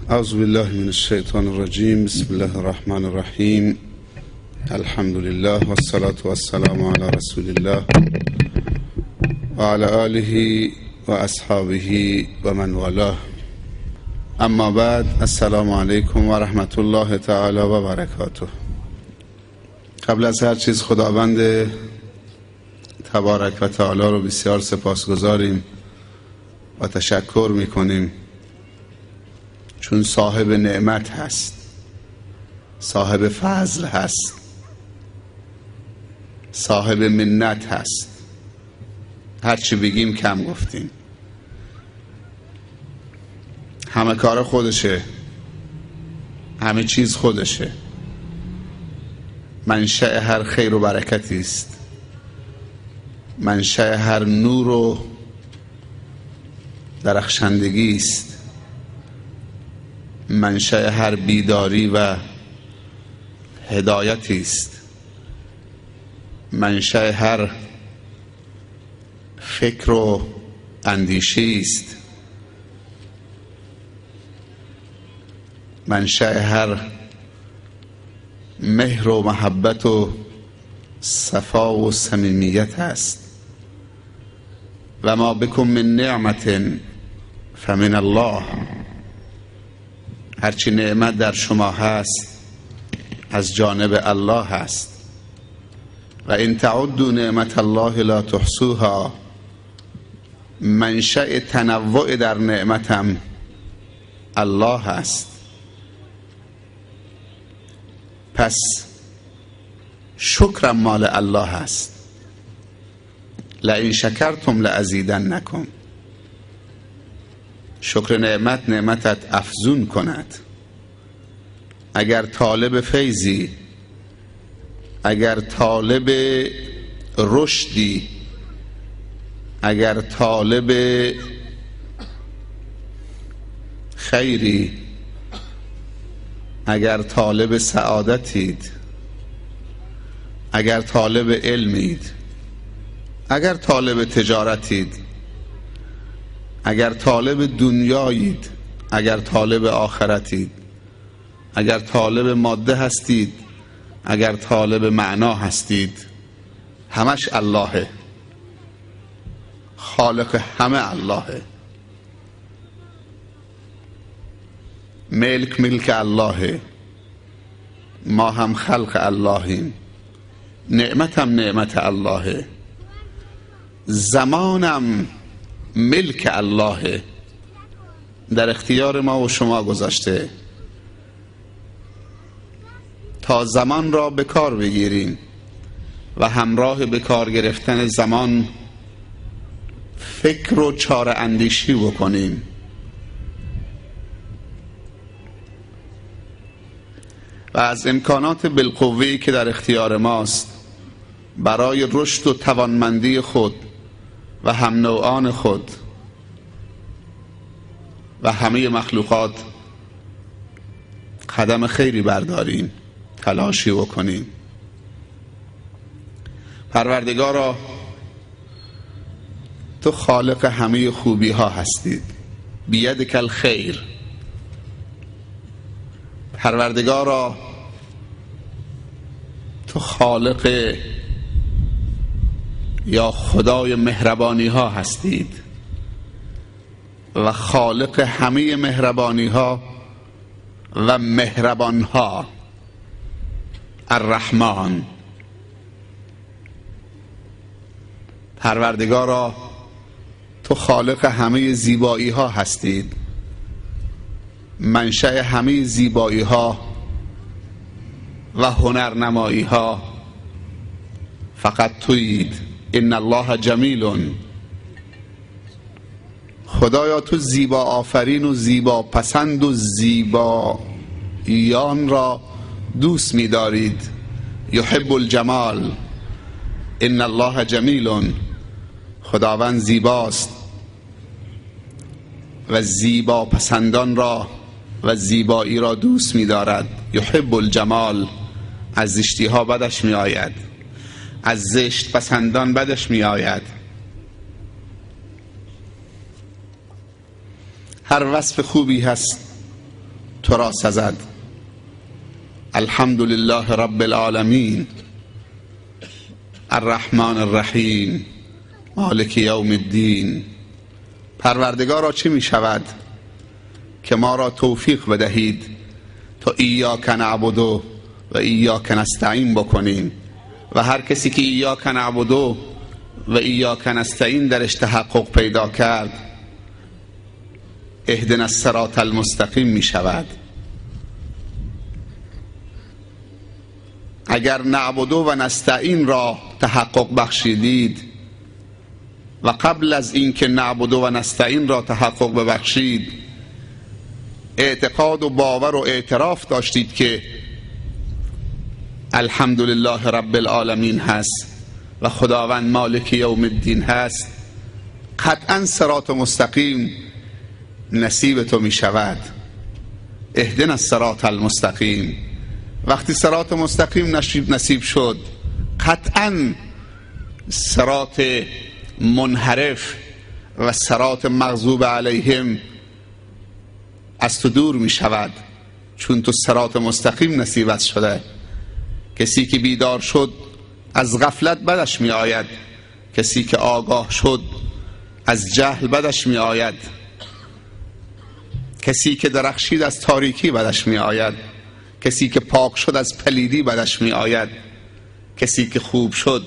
اعوذ بالله من الشیطان الرجیم. بسم الله الرحمن الرحیم. الحمد لله والصلاة والسلام علی رسول الله و علی آله و اصحابه و من والاه. اما بعد، السلام علیکم و رحمت الله تعالی و برکاته. قبل از هر چیز خداوند تبارک و تعالی رو بسیار سپاسگزاریم و تشکر میکنیم، چون صاحب نعمت هست، صاحب فضل هست، صاحب منت هست. هرچی بگیم کم گفتیم. همه کار خودشه، همه چیز خودشه. منشأ هر خیر و برکتی است، منشأ هر نور و درخشندگی است، منشأ هر بیداری و هدایتی است، منشأ هر فکر و اندیشه است، منشأ هر مهر و محبت و صفا و صمیمیت است. و ما بکم من نعمت فمن الله. هرچی نعمت در شما هست از جانب الله هست. و ان تعدوا نعمت الله لا تحصوها. منشأ تنوع در نعمتم الله هست. پس شکرم مال الله هست. لئن شکرتم لازیدنکم. شکر نعمت نعمتت افزون کند. اگر طالب فیضی، اگر طالب رشدی، اگر طالب خیری، اگر طالب سعادتید، اگر طالب علمید، اگر طالب تجارتید، اگر طالب دنیایید، اگر طالب آخرتید، اگر طالب ماده هستید، اگر طالب معنا هستید، همش اللهه. خالق همه اللهه. ملک اللهه. ما هم خلق اللهیم. نعمتم نعمت اللهه. زمانم ملک اللهه، در اختیار ما و شما گذاشته تا زمان را به کار بگیریم و همراه به کار گرفتن زمان فکر و چاره اندیشی بکنیم. و از امکانات بالقوه‌ای که در اختیار ماست برای رشد و توانمندی خود و هم نوعان خود و همه مخلوقات قدم خیری برداریم، تلاشی بکنیم. پروردگارا، تو خالق همه خوبی ها هستید. بیدک الخیر. پروردگارا، تو خالق یا خدای مهربانی ها هستید و خالق همه مهربانی ها و مهربان ها. الرحمن. پروردگارا، تو خالق همه زیبایی ها هستید. منشأ همه زیبایی ها و هنرنمایی ها فقط تویید. ان الله جمیل. خدایا، تو زیبا آفرین و زیبا پسند و زیبایان را دوست می دارید. یحب الجمال. ان الله جمیل. خداوند زیباست و زیبا پسندان را و زیبایی را دوست می دارد. یحب الجمال. از زشتی ها بدش می آید، از زشت پسندان بدش می آید. هر وصف خوبی هست تو را سزد. الحمد لله رب العالمین الرحمن الرحیم مالک یوم الدین. پروردگارا چه می شود که ما را توفیق بدهید تا ایاک نعبد و ایاک نستعین بکنیم و هر کسی که ایاک نعبد و ایاک نستعین درش تحقق پیدا کرد اهدنا الصراط المستقیم می شود. اگر نعبد و نستعین را تحقق بخشیدید و قبل از اینکه نعبد و نستعین را تحقق ببخشید اعتقاد و باور و اعتراف داشتید که الحمدلله رب العالمین هست و خداوند مالک یوم الدین هست، قطعا صراط مستقیم نصیب تو می شود. اهدنا الصراط المستقیم. وقتی صراط مستقیم نصیب شد قطعا صراط منحرف و صراط مغضوب علیهم از تو دور می شود، چون تو صراط مستقیم نصیبت شده. کسی که بیدار شد از غفلت بدش می آید، کسی که آگاه شد از جهل بدش می آید، کسی که درخشید از تاریکی بدش می آید، کسی که پاک شد از پلیدی بدش می آید، کسی که خوب شد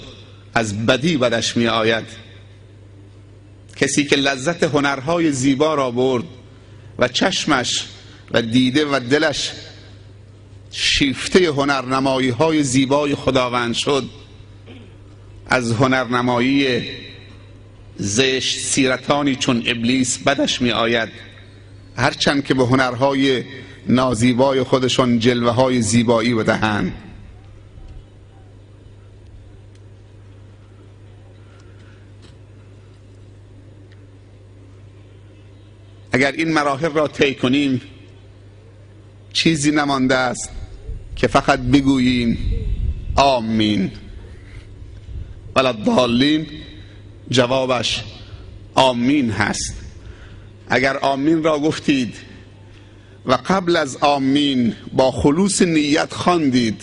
از بدی بدش می آید، کسی که لذت هنرهای زیبا را برد و چشمش و دیده و دلش شیفته هنرنمایی های زیبای خداوند شد از هنرنمایی زشت سیرتانی چون ابلیس بدش می آید، هرچند که به هنرهای نازیبای خودشان جلوه های زیبایی بدهند. اگر این مراحل را طی کنیم چیزی نمانده است که فقط بگوییم آمین. ولا الضالین جوابش آمین هست. اگر آمین را گفتید و قبل از آمین با خلوص نیت خواندید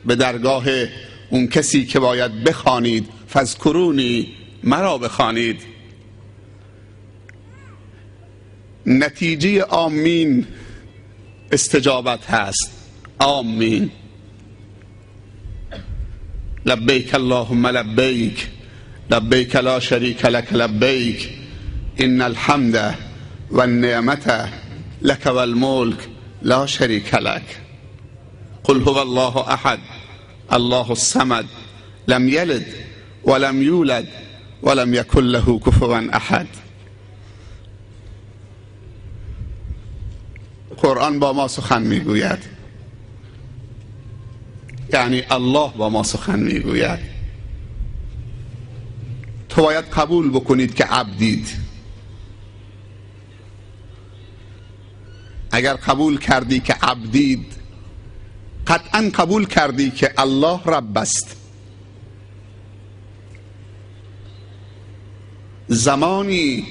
به درگاه اون کسی که باید بخوانید، فاذکرونی، مرا بخوانید، نتیجه آمین استجابت هست. آمین. لبیک اللهم لبیک لبیک لا شریک لک لبیک ان الحمد والنعمة لك والملك لا شریک لک. قل هو الله احد الله الصمد لم یلد ولم یولد ولم یکن له کفوا احد. قرآن با ما سخن میگوید، یعنی الله با ما سخن میگوید. تو باید قبول بکنید که عبدید. اگر قبول کردی که عبدید قطعا قبول کردی که الله رب است. زمانی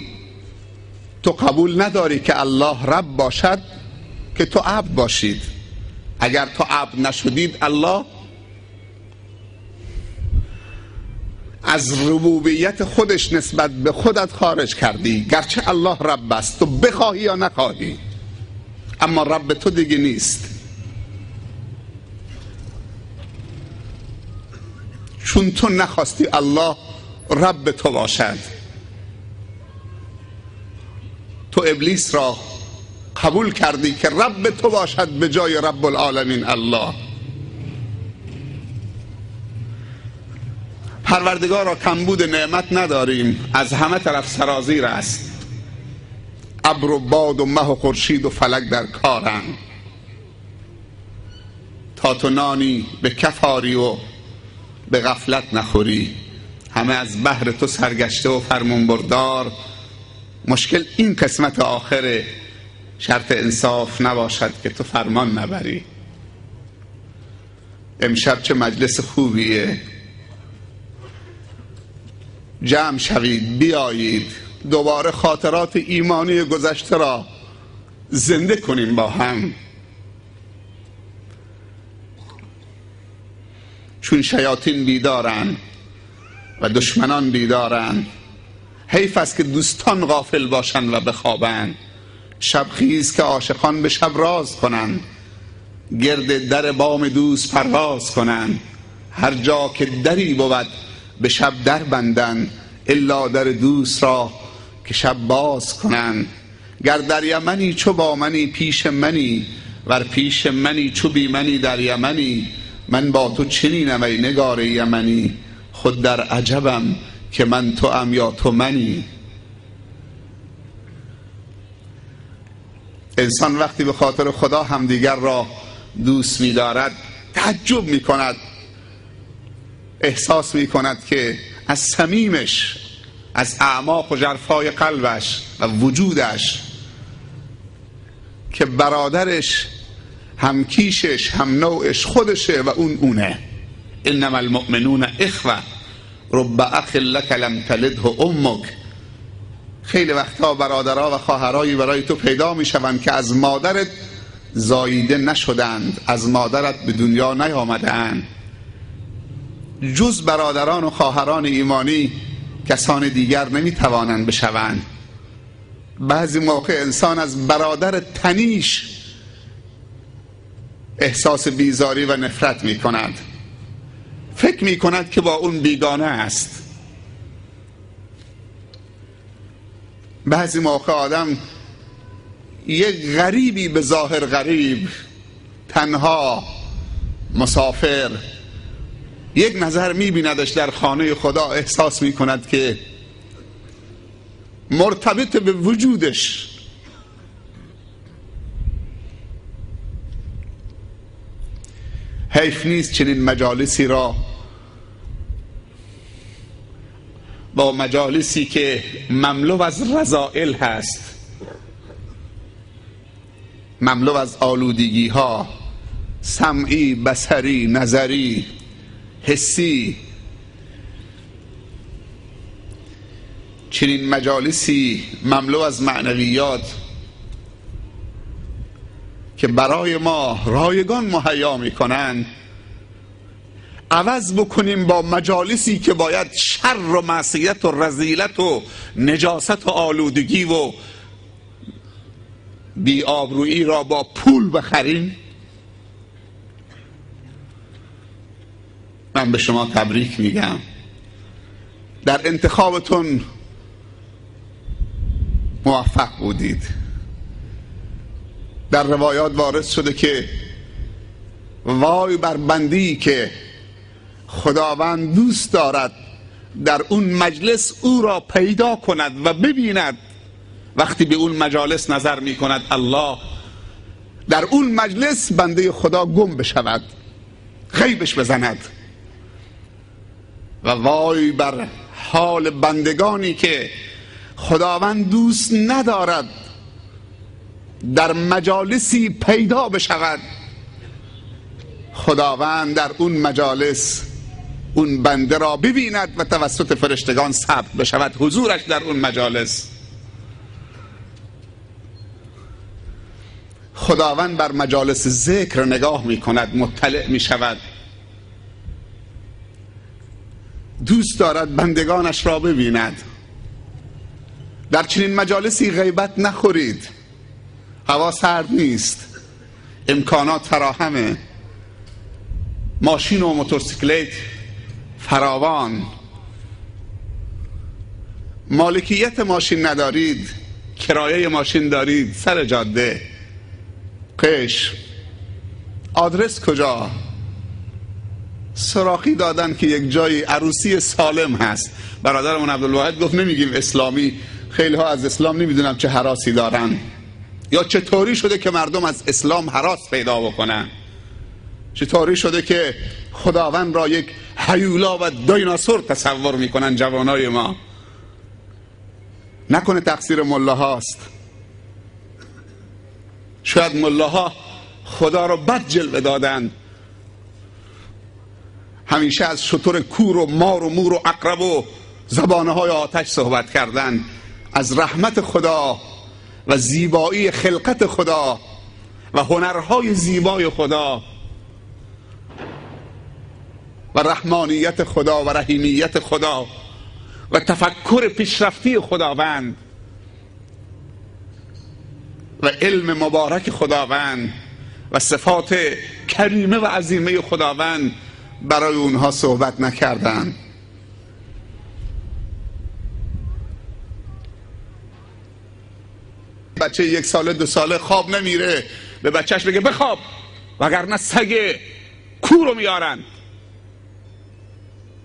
تو قبول نداری که الله رب باشد که تو عبد باشید. اگر تو عبد نشدید الله از ربوبیت خودش نسبت به خودت خارج کردی، گرچه الله رب است، تو بخواهی یا نخواهی، اما رب تو دیگه نیست، چون تو نخواستی الله رب تو باشد. تو ابلیس را قبول کردی که رب تو باشد به جای رب العالمین الله. پروردگار را کمبود نعمت نداریم، از همه طرف سرازیر است. ابر و باد و مه و خورشید و فلک در کارند تا تو نانی به کف آری و به غفلت نخوری. همه از بحر تو سرگشته و فرمون بردار. مشکل این قسمت آخره، شرط انصاف نباشد که تو فرمان نبری. امشب چه مجلس خوبیه، جمع شوید، بیایید دوباره خاطرات ایمانی گذشته را زنده کنیم با هم. چون شیاطین بیدارن و دشمنان بیدارن. حیف است که دوستان غافل باشن و بخوابن. شب خیز که عاشقان به شب راز کنن، گرد در بام دوست پرواز کنن. هر جا که دری بود به شب در بندن، الا در دوست را که شب باز کنن. گر در یمنی چو با منی پیش منی، ور پیش منی چو بی منی در یمنی. من با تو چنینم ای نگار یمنی، خود در عجبم که من تو ام یا تو منی. انسان وقتی به خاطر خدا همدیگر را دوست می دارد تعجب می کند، احساس می کند که از صمیمش، از اعماق و ژرفای قلبش و وجودش که برادرش، همکیشش، هم نوعش خودشه و اونه. انما المؤمنون اخوه رب اخ لک لم تلده امک. خیلی وقتا برادرها و خواهرایی برای تو پیدا میشوند که از مادرت زاییده نشدند، از مادرت به دنیا نیامدند. جز برادران و خواهران ایمانی کسان دیگر نمیتوانند بشوند. بعضی موقع انسان از برادر تنیش احساس بیزاری و نفرت می کند، فکر می کند که با اون بیگانه است. بعضی موقع آدم یک غریبی به ظاهر غریب، تنها، مسافر، یک نظر می بیندش در خانه خدا، احساس می کند که مرتبط به وجودش. حیف نیست چنین مجالسی را با مجالسی که مملو از رذائل هست، مملو از آلودگی ها، سمعی، بصری، نظری، حسی، چنین مجالسی مملو از معنویات که برای ما رایگان مهیا میکنن، عوض بکنیم با مجالسی که باید شر و معصیت و رذیلت و نجاست و آلودگی و بی‌آبرویی را با پول بخریم. من به شما تبریک میگم، در انتخابتون موفق بودید. در روایات وارد شده که وای بر بندی که خداوند دوست دارد در اون مجلس او را پیدا کند و ببیند. وقتی به اون مجالس نظر می کند الله، در اون مجلس بنده خدا گم بشود، غیبش بزند. و وای بر حال بندگانی که خداوند دوست ندارد در مجالسی پیدا بشود، خداوند در اون مجالس اون بنده را ببیند و توسط فرشتگان ثبت بشود حضورش در اون مجالس. خداوند بر مجالس ذکر نگاه می کند، مطلع می شود، دوست دارد بندگانش را ببیند. در چنین مجالسی غیبت نخورید. هوا سرد نیست، امکانات فراهمه، ماشین و موتورسیکلت فراوان. مالکیت ماشین ندارید، کرایه ماشین دارید، سر جاده، قش، آدرس کجا؟ سراخی دادن که یک جای عروسی سالم هست. برادرمون عبدالواحد گفت نمیگیم اسلامی، خیلی ها از اسلام نمیدونم چه هراسی دارن، یا چطوری شده که مردم از اسلام هراس پیدا بکنن، چطوری شده که خداوند را یک هیولا و دیناسور تصور میکنن جوانای ما. نکنه تقصیر ملاهاست؟ شاید ملاها خدا را بد جلوه دادن، همیشه از شتر کور و مار و مور و عقرب و زبانه های آتش صحبت کردن. از رحمت خدا و زیبایی خلقت خدا و هنرهای زیبای خدا و رحمانیت خدا و رحیمیت خدا و تفکر پیشرفتی خداوند و علم مبارک خداوند و صفات کریمه و عظیمه خداوند برای اونها صحبت نکردند. بچه 1 ساله 2 ساله خواب نمیره به بچهش بگه بخواب وگرنه سگ کور رو میارن،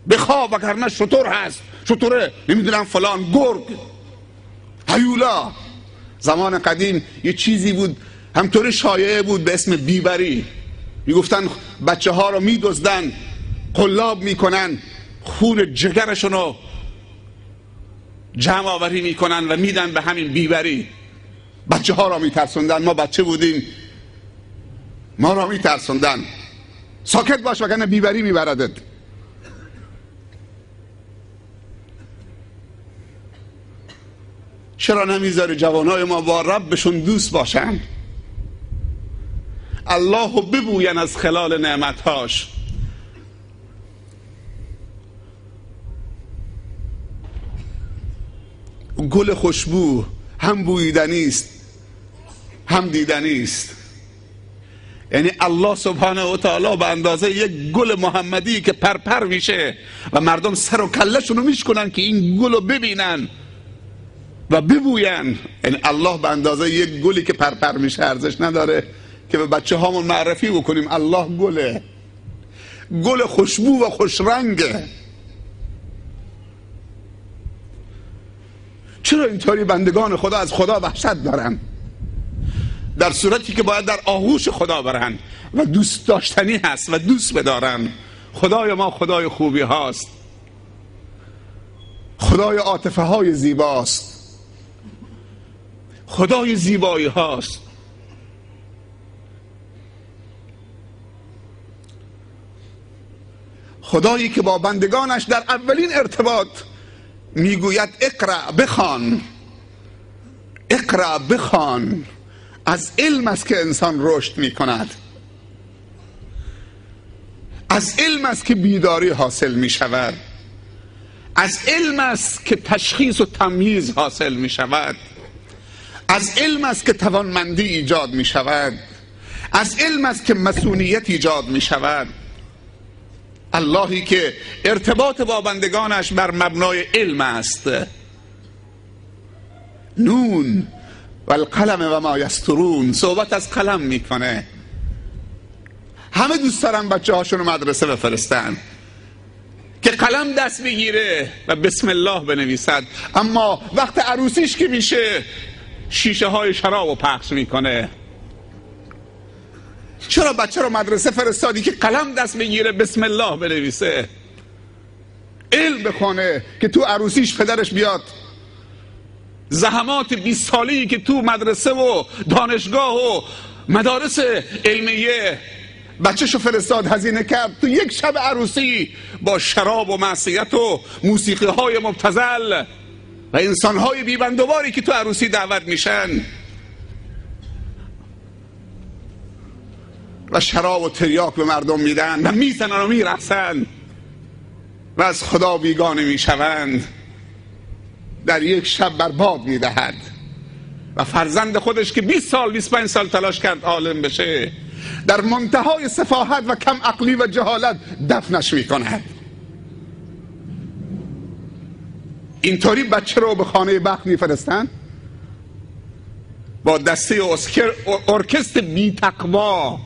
بخواب وگرنه شتر هست، شتره نمیدونم فلان، گرگ، هیولا. زمان قدیم یه چیزی بود همطور شایعه بود به اسم بیبری، میگفتن بچه ها رو میدزدن، قلاب میکنن، خون جگرشون رو جمع آوری میکنن و میدن به همین بیبری. بچه ها را میترسوندن. ما بچه بودیم، ما را میترسوندن. ساکت باش وگرنه بیبری میبردت. چرا نمیذاره جوانای ما با ربشون دوست باشن؟ الله ببوین از خلال نعمتهاش. گل خوشبو هم بویدنی است هم دیدنی است. یعنی الله سبحانه و تعالی به اندازه یک گل محمدی که پرپر میشه و مردم سر و کلهشون رو میشکنن که این گل رو ببینن و ببوین، یعنی الله به اندازه یک گلی که پرپر میشه ارزش نداره که به بچه هامون معرفی بکنیم الله گله، گل خوشبو و خوشرنگه. چرا اینطوری بندگان خدا از خدا وحشت دارن در صورتی که باید در آغوش خدا برن و دوست داشتنی هست و دوست بدارن؟ خدای ما خدای خوبی هاست، خدای عاطفه های زیباست، خدای زیبایی هاست. خدایی که با بندگانش در اولین ارتباط میگوید اقرأ بخوان، اقرأ بخوان. از علم است که انسان رشد میکند، از علم است که بیداری حاصل میشود، از علم است که تشخیص و تمییز حاصل میشود، از علم است که توانمندی ایجاد میشود، از علم است که مسئولیت ایجاد میشود. اللهی که ارتباط با بندگانش بر مبنای علم است. نون و القلم و ما یسطرون، صحبت از قلم میکنه. همه دوست دارن بچه هاشون رو مدرسه بفرستن که قلم دست بگیره و بسم الله بنویسد، اما وقت عروسیش که میشه شیشه های شراب رو پخش میکنه. چرا بچه رو مدرسه فرستادی که قلم دست بگیره بسم الله بنویسه، علم بخونه که تو عروسیش پدرش بیاد زحمات 20 ساله‌ای که تو مدرسه و دانشگاه و مدارس علمیه بچه‌شو فرستاد هزینه کرد، تو یک شب عروسی با شراب و معصیت و موسیقی های مبتذل و انسان های بیبندواری که تو عروسی دعوت میشن و شراب و تریاک به مردم میدن و میزنن و میرقصن و از خدا بیگانه میشوند، در یک شب برباد میدهد و فرزند خودش که 20 سال 25 سال تلاش کرد عالم بشه در منتهای سفاهت و کم عقلی و جهالت دفنش میکند. اینطوری بچه رو به خانه بخت میفرستن با دسته ارکستر بی تقوا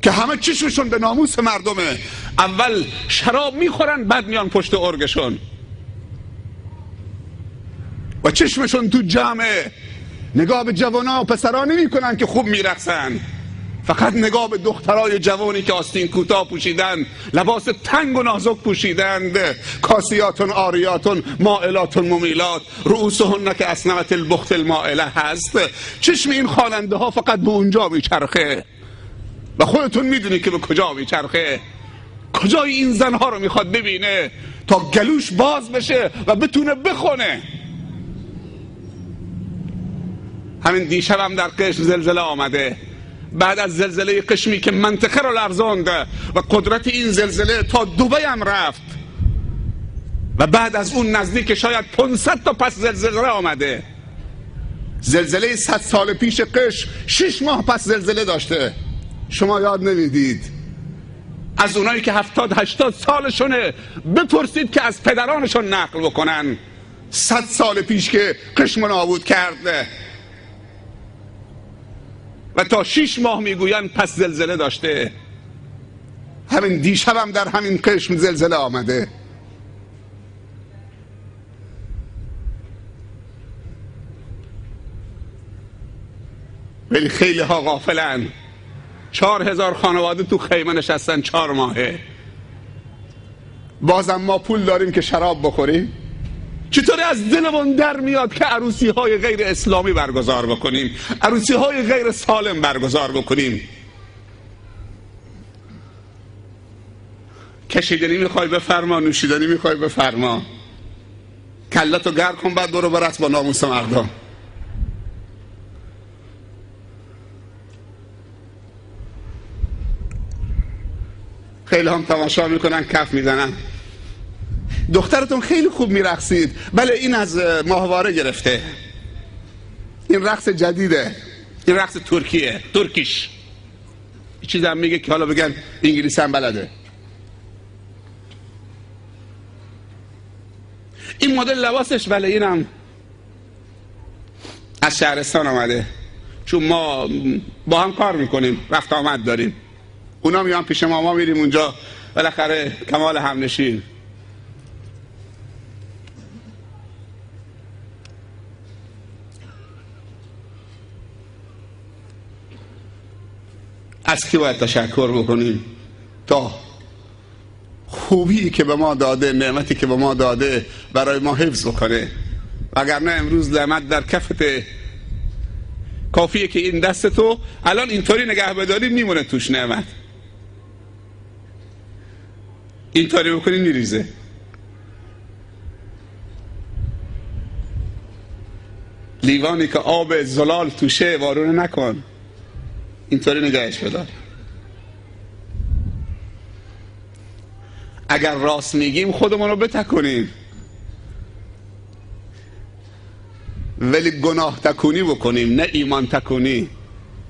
که همه چشمشون به ناموس مردمه. اول شراب میخورن بعد میان پشت ارگشون و چشمشون تو جمعه نگاه به جوانا و پسرا نمی کنن که خوب میرقصن، فقط نگاه به دخترای جوانی که آستین کوتاه پوشیدن، لباس تنگ و نازک پوشیدند، کاسیاتون آریاتون مائلاتون ممیلات، رؤوسهن که اسنمت البخت المائله هست. چشم این خواننده ها فقط به اونجا میچرخه و خودتون میدونی که به کجا میچرخه. کجای این زنها رو میخواد ببینه تا گلوش باز بشه و بتونه بخونه. همین دیشب هم در قشم زلزله آمده، بعد از زلزله قشمی که منطقه رو لرزاند و قدرت این زلزله تا دبی هم رفت و بعد از اون نزدیک شاید 500 تا پس زلزله آمده. زلزله 100 سال پیش قشم 6 ماه پس زلزله داشته. شما یاد نمیدید؟ از اونایی که 70-80 سالشونه بپرسید که از پدرانشون نقل بکنن 100 سال پیش که قشم نابود کرده و تا 6 ماه میگوین پس زلزله داشته. همین دیشب هم در همین قشم زلزله آمده. ولی خیلی ها غافلن. 4000 خانواده تو خیمه نشستن 4 ماهه. بازم ما پول داریم که شراب بخوریم؟ چطوری از دلمون در میاد که عروسی های غیر اسلامی برگزار بکنیم، عروسی های غیر سالم برگزار بکنیم؟ کشیدنی میخوای بفرما، نوشیدنی میخوای بفرما، کلتو گر کن بعد برو برس با ناموس مردم. خیلی هم تماشا میکنن، کف میزنن. دخترتون خیلی خوب میرقصید. بله این از ماهواره گرفته، این رقص جدیده، این رقص ترکیه، ترکیش. این چیز هم میگه که حالا بگن انگلیسی هم بلده. این مدل لباسش، بله اینم از شهرستان آمده، چون ما با هم کار میکنیم، رفت آمد داریم. اونا میان پیش ما میریم اونجا، بالاخره کمال همنشین. از کی باید تشکر بکنیم؟ تا خوبی که به ما داده، نعمتی که به ما داده برای ما حفظ بکنه. وگرنه امروز نعمت در کفته، کافیه که این دست تو الان اینطوری نگه بداری میمونه توش نعمت، اینطوری بکنی میریزه. لیوانی که آب زلال توشه وارونه نکن، اینطوری نگهش بدار. اگر راست میگیم خودمون رو بتکنیم، ولی گناه تکونی بکنیم نه ایمان تکونی.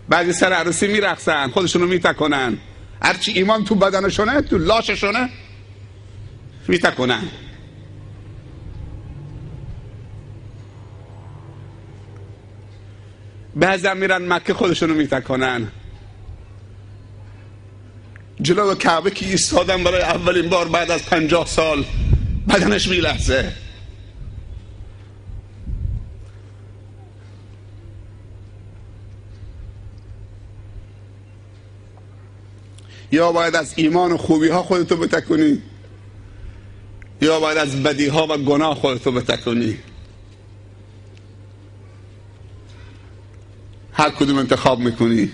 بعضی سر عروسی میرقصن، خودشونو میتکنن، هرچی ایمان تو بدنشونه، تو لاششونه میتکنن. بعضی هم میرن مکه خودشونو میتکنن. جلو کعبه که ایستادن برای اولین بار بعد از 50 سال بدنش میلرزه. یا باید از ایمان و خوبی ها خودتو بتکنی، یا باید از بدی ها و گناه خودتو بتکنی. هر کدوم انتخاب میکنی.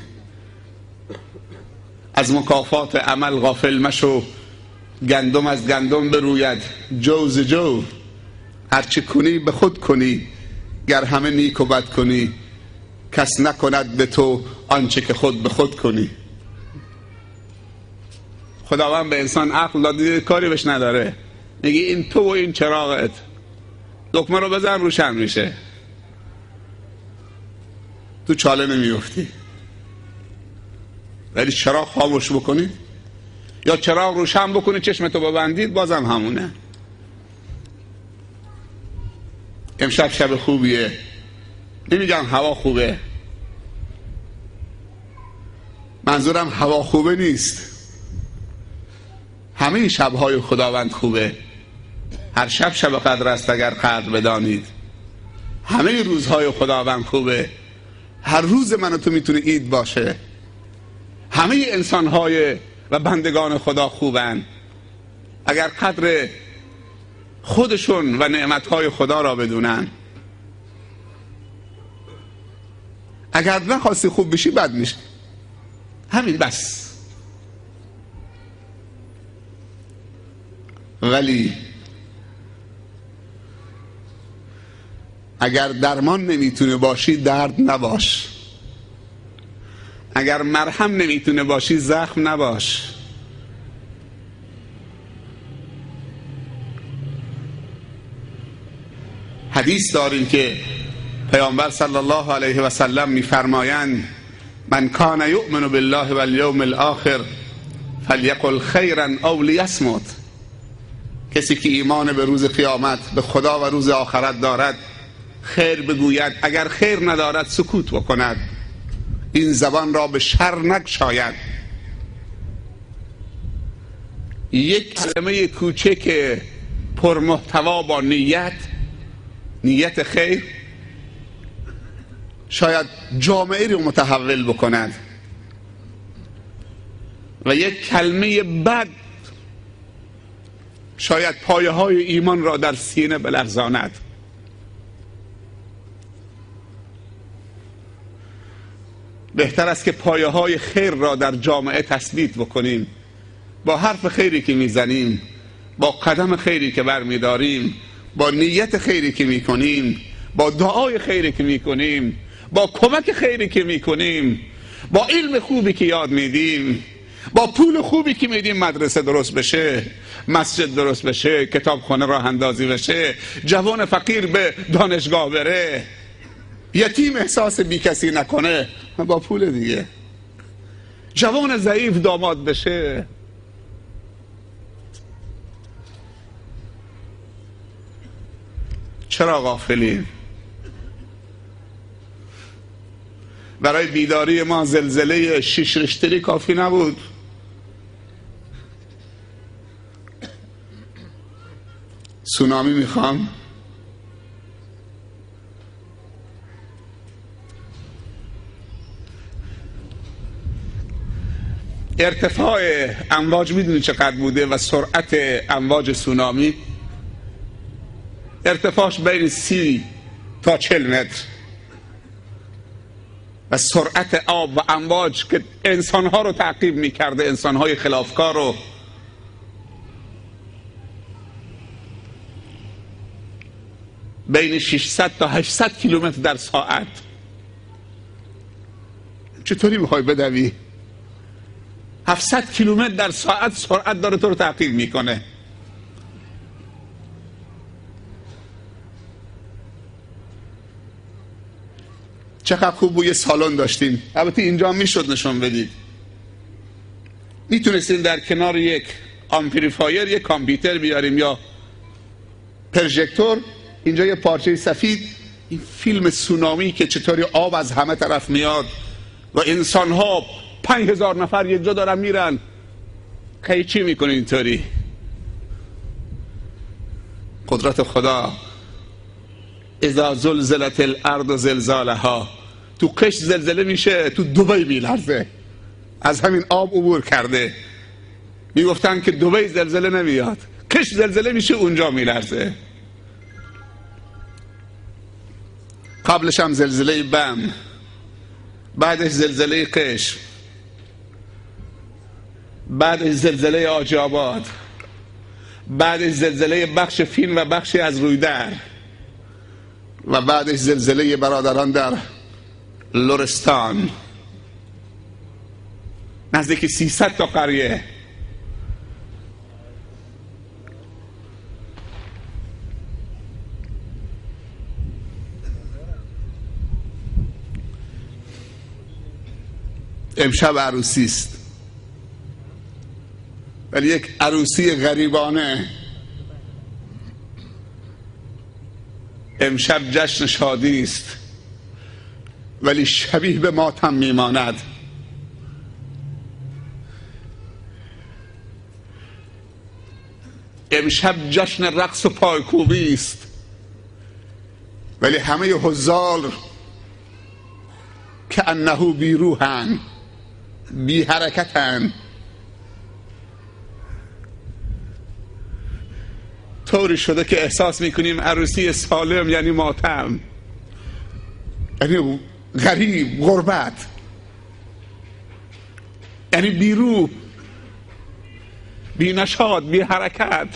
از مکافات عمل غافل مشو، گندم از گندم بروید جوز جو. هرچه کنی به خود کنی، گر همه نیک و بد کنی، کس نکند به تو آنچه که خود به خود کنی. خداوند به انسان عقل داده، کاری بهش نداره. میگه این تو و این چراغت، دکمه رو بزن روشن میشه، تو چاله نمیفتی. ولی چراغ خاموش بکنی یا چراغ روشن بکنی چشمتو ببندید بازم همونه. امشب شب خوبیه، نمیگم هوا خوبه، منظورم هوا خوبه نیست. همه شبهای خداوند خوبه. هر شب شب قدر است اگر قدر بدانید. همه روزهای خداوند خوبه. هر روز من و تو میتونه عید باشه. همه انسانهای و بندگان خدا خوبن اگر قدر خودشون و نعمتهای خدا را بدونن. اگر نخواستی خوب بشی بد میشه، همین بس. ولی اگر درمان نمیتونه باشی درد نباش. اگر مرهم نمیتونه باشی زخم نباش. حدیث داریم که پیامبر صلی الله علیه و سلم میفرمایند من کان یؤمن بالله والیوم الاخر فلیقل خیرا او لیصمت. کسی که ایمان به روز قیامت، به خدا و روز آخرت دارد خیر بگوید، اگر خیر ندارد سکوت بکند، این زبان را به شر نگشاید. یک کلمه کوچک پرمحتوا با نیت خیر شاید جامعه رو متحول بکند و یک کلمه بد شاید پایه های ایمان را در سینه بلرزاند. بهتر است که پایه های خیر را در جامعه تثبیت بکنیم، با حرف خیری که میزنیم، با قدم خیری که برمیداریم، با نیت خیری که میکنیم، با دعای خیری که میکنیم، با کمک خیری که میکنیم، با علم خوبی که یاد میدیم، با پول خوبی که میدیم مدرسه درست بشه، مسجد درست بشه، کتابخانه راه اندازی بشه، جوان فقیر به دانشگاه بره، یتیم احساس بی کسی نکنه با پول دیگه، جوان ضعیف داماد بشه. چرا غافلیم؟ برای بیداری ما زلزله 6 ریشتری کافی نبود. سونامی میخوام. ارتفاع امواج میدونی چقدر بوده و سرعت امواج سونامی ارتفاعش بین 30 تا 40 متر و سرعت آب و امواج که انسانها رو تعقیب میکرده، انسانهای خلافکار رو، بین 600 تا 800 کیلومتر در ساعت. چطوری میخوای بدوی؟ 700 کیلومتر در ساعت سرعت داره تو رو تعقیب میکنه. چقدر خوب بود یه سالن داشتیم، البته اینجا میشد نشون بدید، میتونستیم در کنار یک آمپلیفایر یک کامپیوتر بیاریم یا پروژکتور، اینجا یه پارچه سفید، این فیلم سونامی که چطوری آب از همه طرف میاد و انسان ها 5000 نفر یک جا دارن میرن، خیلی چی میکنه اینطوری؟ قدرت خدا. اذا زلزلت الارض زلزالها، تو قش زلزله میشه، تو دبی میلرزه، از همین آب عبور کرده. میگفتن که دبی زلزله نمیاد، قش زلزله میشه اونجا میلرزه. قبلش هم زلزله بم، بعدش زلزله قش، بعدش زلزله آجاباد، بعدش زلزله بخش فین و بخشی از رویدر و بعدش زلزله برادران در لرستان، نزدیک 300 تا قریه. امشب عروسی است، ولی یک عروسی غریبانه. امشب جشن شادی است ولی شبیه به ماتم میماند. امشب جشن رقص و پایکوبی است ولی همه حضار که انه بی روحن، بی حرکتن، طوری شده که احساس میکنیم عروسی سالم یعنی ماتم، یعنی غریب، غربت، یعنی بی روح، بی نشاط، بی حرکت.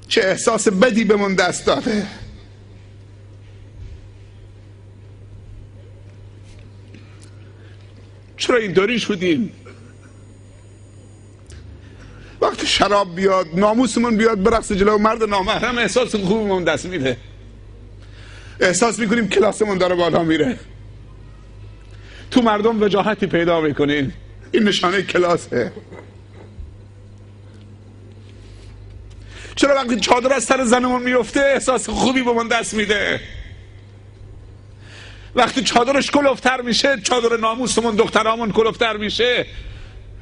چه احساس بدی به من دست داده. چرا اینطوری شدیم؟ وقتی شراب بیاد، ناموسمون بیاد برقص جلو مرد نامحرم، احساس خوبمون دست میده، احساس میکنیم کلاسمون داره بالا میره، تو مردم وجاهتی پیدا میکنین، این نشانه کلاسه. چرا وقتی چادر از سر زنمون میفته احساس خوبی به من دست میده؟ وقتی چادرش کلوفتر میشه، چادر ناموسمون دخترامون کلوفتر میشه،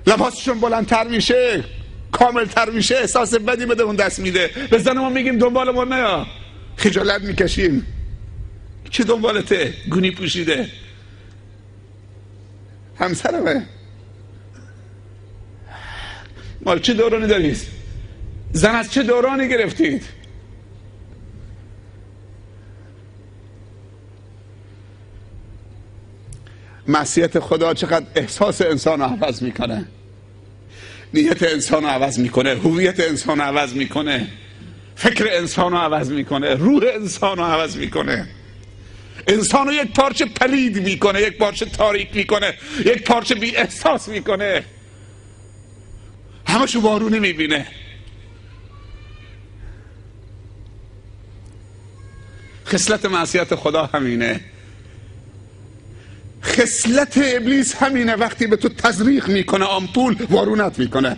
لباسشون بلندتر میشه، کاملتر میشه، احساس بدی بده اون دست میده. به زنمون میگیم دنبالمون نیا، خجالت میکشیم. چه دنبالته؟ گونی پوشیده، همسرمه. مال چه دورانی دارید؟ زن از چه دورانی گرفتید؟ معصیت خدا چقدر احساس انسان رو عوض میکنه، نیت انسان رو عوض میکنه، هویت انسان رو عوض میکنه، فکر انسان رو عوض میکنه، روح انسان رو عوض میکنه، انسان رو یک پارچه پلید میکنه، یک پارچه تاریک میکنه، یک پارچه بی احساس میکنه، همشو وارونه میبینه. خصلت معصیت خدا همینه، خصلت ابلیس همینه. وقتی به تو تزریق میکنه آمپول، وارونت میکنه.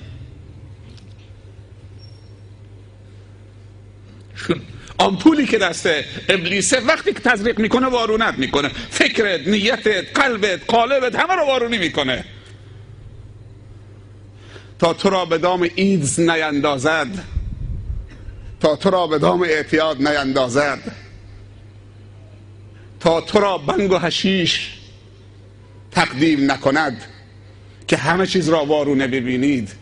آمپولی که دست ابلیسه وقتی که تزریق میکنه وارونت میکنه، فکرت، نیتت، قلبت، قالبت همه رو وارونی میکنه تا تو را به دام ایدز نیندازد، تا تو را به دام اعتیاد نیندازد، تا تو را بنگ و حشیش تقدیم نکند که همه چیز را وارونه ببینید.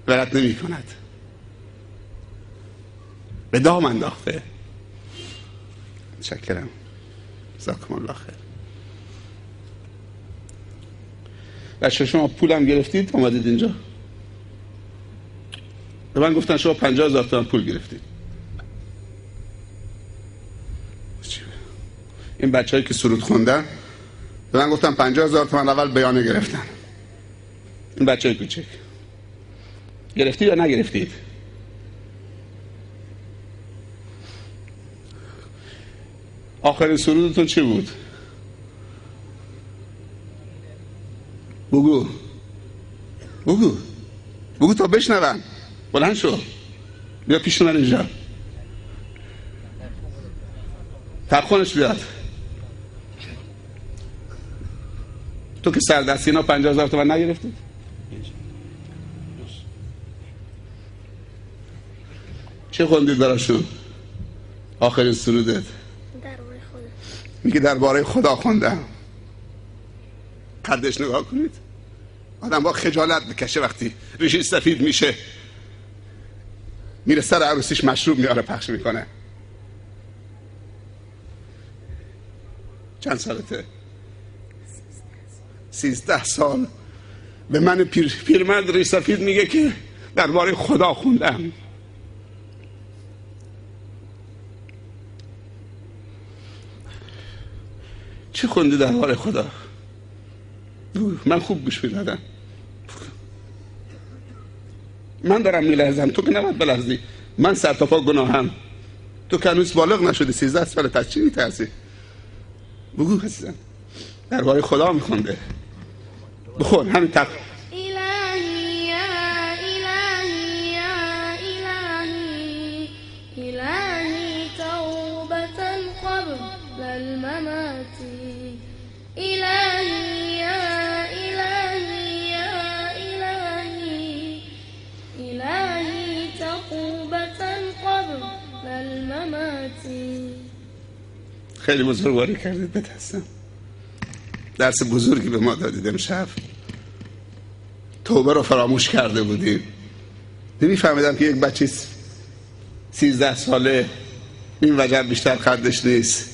ولت نمی کند، به دام انداخته. متشکرم، جزاکم الله خیر. بچه شما پولم گرفتید اومدید اینجا؟ به من گفتن شما 50,000 تومان پول گرفتید. این بچه‌هایی که سرود خوندن به من گفتن 50,000 تومان اول بیانه گرفتن. این بچه‌های کوچک گرفتید یا نگرفتید؟ آخرین سرودتون چی بود؟ بگو بگو بگو تا بشنون. بلند شو، بیا پیش من اینجا، تبخونش بیاد. تو که سردستی اینا 50,000 تومان نگرفتید؟ چه خوندید براشون؟ آخرین سرودت؟ درباره خدا. میگه درباره خدا خوندم. قدش نگاه کنید، آدم با خجالت بکشه وقتی ریشش سفید میشه، میره سر عروسیش مشروب میاره پخش میکنه. چند سالته؟ 13 سال. به من پیرمرد ریش سفید میگه که درباره خدا خوندم. چی خوندی درباره خدا؟ من خوب گوش میدادم. من دارم میلرزم، تو که نباید بلرزی. من سر تا پا گناهم، تو که هنوز بالغ نشدی، 13 سالت، از چی میترسی؟ بگو عزیزم، درباره خدا میخونده. بخون همین تق إلهي يا إلهي يا إلهي إلهي توبة قبل الممات إلهي يا إلهي يا إلهي إلهي توبة قبل الممات. خیلی بزرگواری کردید، بترسم. درس بزرگی به ما دادید امشب. توبه رو فراموش کرده بودیم. نمیفهمیدم که یک بچه 13 ساله این وجب بیشتر قدش نیست.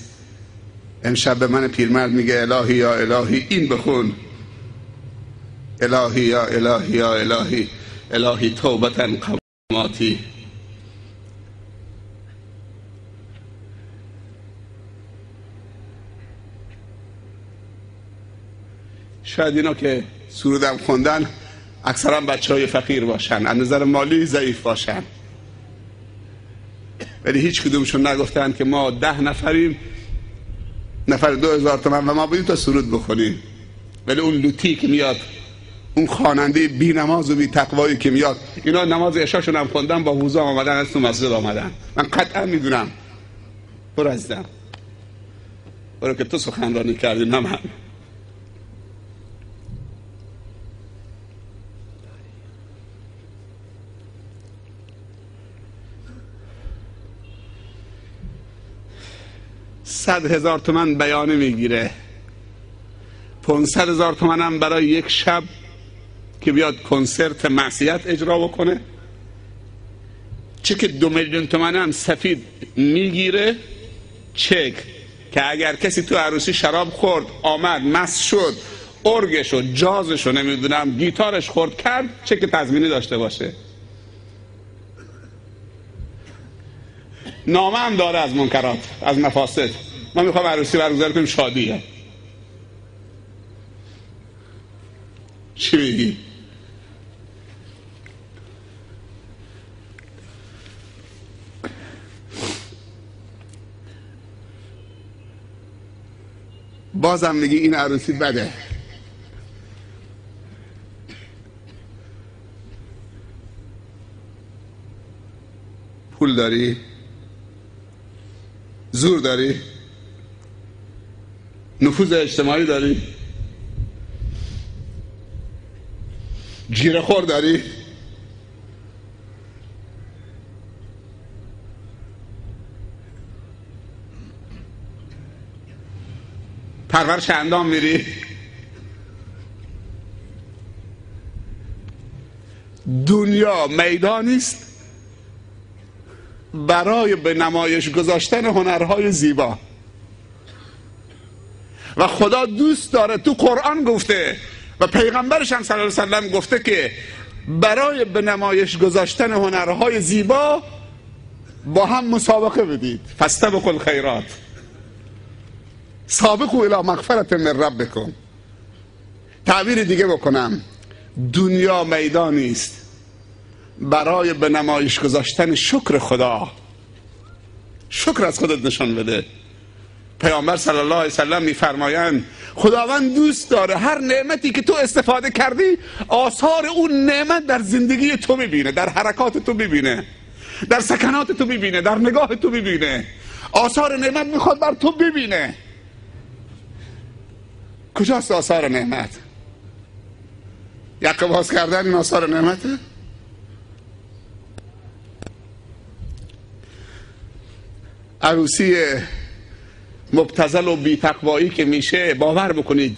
امشب به من پیرمرد میگه الهی یا الهی این بخون، الهی یا الهی یا الهی الهی توبتن قماتی. شاید اینا که سرودم خوندن اکثرا بچهای فقیر باشن، از نظر مالی ضعیف باشن، ولی هیچ کدومشون نگفتن که ما 10 نفریم، نفر 2000 تومان و ما باید تا سرود بخونیم. ولی اون لوتی که میاد، اون خواننده بی نماز و بی تقوایی که میاد، اینا نماز عشاشون هم خوندن، با وضو آمدن از تو مسجد آمدن. من قطعا میدونم. برو عزیزم، برو که تو سخنرانی کردی نه من. $100,000 تومان بیانه میگیره، 500,000 تومان هم برای یک شب که بیاد کنسرت معصیت اجرا بکنه. چک 2 میلیون تومان هم سفید میگیره، چک که اگر کسی تو عروسی شراب خورد، آمد مست شد، ارگش و جازش و نمیدونم گیتارش خورد کرد، چک تضمینی داشته باشه. نامه هم داره از منکرات، از مفاسد. ما میخوام عروسی برگزار کنیم، شادیه. چی میگی؟ بازم میگی این عروسی بده. پول داری؟ زور داری؟ نفوذ اجتماعی داری؟ جیره خور داری؟ پرورش اندام میری؟ دنیا میدانی است برای به نمایش گذاشتن هنرهای زیبا و خدا دوست داره، تو قرآن گفته و پیغمبرش هم صلی الله علیه و سلم گفته که برای به نمایش گذاشتن هنرهای زیبا با هم مسابقه بدید. فاستبقوا الخیرات، سابقوا الی مغفرة من ربکم. تعبیر دیگه بکنم، دنیا میدانی است برای به نمایش گذاشتن شکر خدا. شکر از خودت نشان بده. پیامبر صلی الله علیه وسلم میفرمایند خداوند دوست داره هر نعمتی که تو استفاده کردی آثار اون نعمت در زندگی تو ببینه، در حرکات تو ببینه، در سکنات تو ببینه، در نگاه تو ببینه. آثار نعمت میخواد بر تو ببینه. کجاست آثار نعمت؟ یقه باز کردن این آثار نعمته؟ عروسی مبتذل و بی تقوایی که میشه، باور بکنید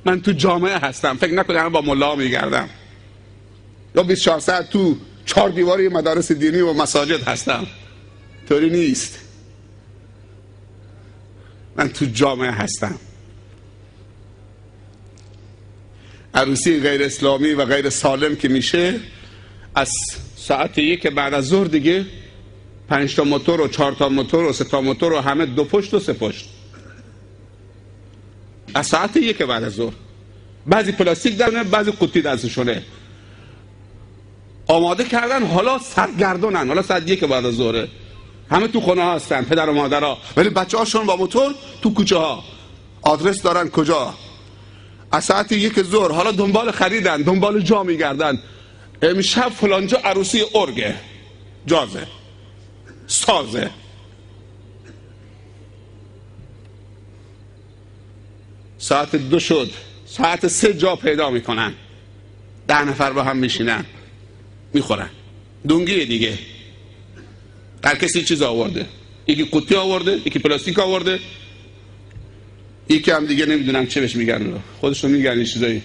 من تو جامعه هستم، فکر نکنید با ملا میگردم یا 24 ساعت تو 4 دیواری مدارس دینی و مساجد هستم. طوری نیست. من تو جامعه هستم. عروسی غیر اسلامی و غیر سالم که میشه، از ساعت 1 بعد از ظهر دیگه 5 تا موتور و 4 تا موتور و 3 تا موتور و همه 2 پشت و 3 پشت. از ساعت 1 بعد از ظهر بعضی پلاستیک درونه، بعضی قوطی دستشونه آماده کردن، حالا سرگردونن. حالا ساعت 1 بعد از ظهره، همه تو خونه ها هستن، پدر و مادرها، ولی بچه هاشون با موتور تو کوچه ها، آدرس دارن کجا. از ساعت 1 ظهر حالا دنبال خریدن، دنبال جا میگردن. امشب فلانجا عروسی ارگه، جازه، سازه. ساعت 2 شد، ساعت 3 جا پیدا میکنن، 10 نفر با هم میشینن میخورن. دونگی دیگه هر کسی چیز آورده، یکی قوطی آورده، یکی پلاستیک آورده، یکی هم دیگه نمیدونم چه بهش میگن، خودشون میگن این چیزایی،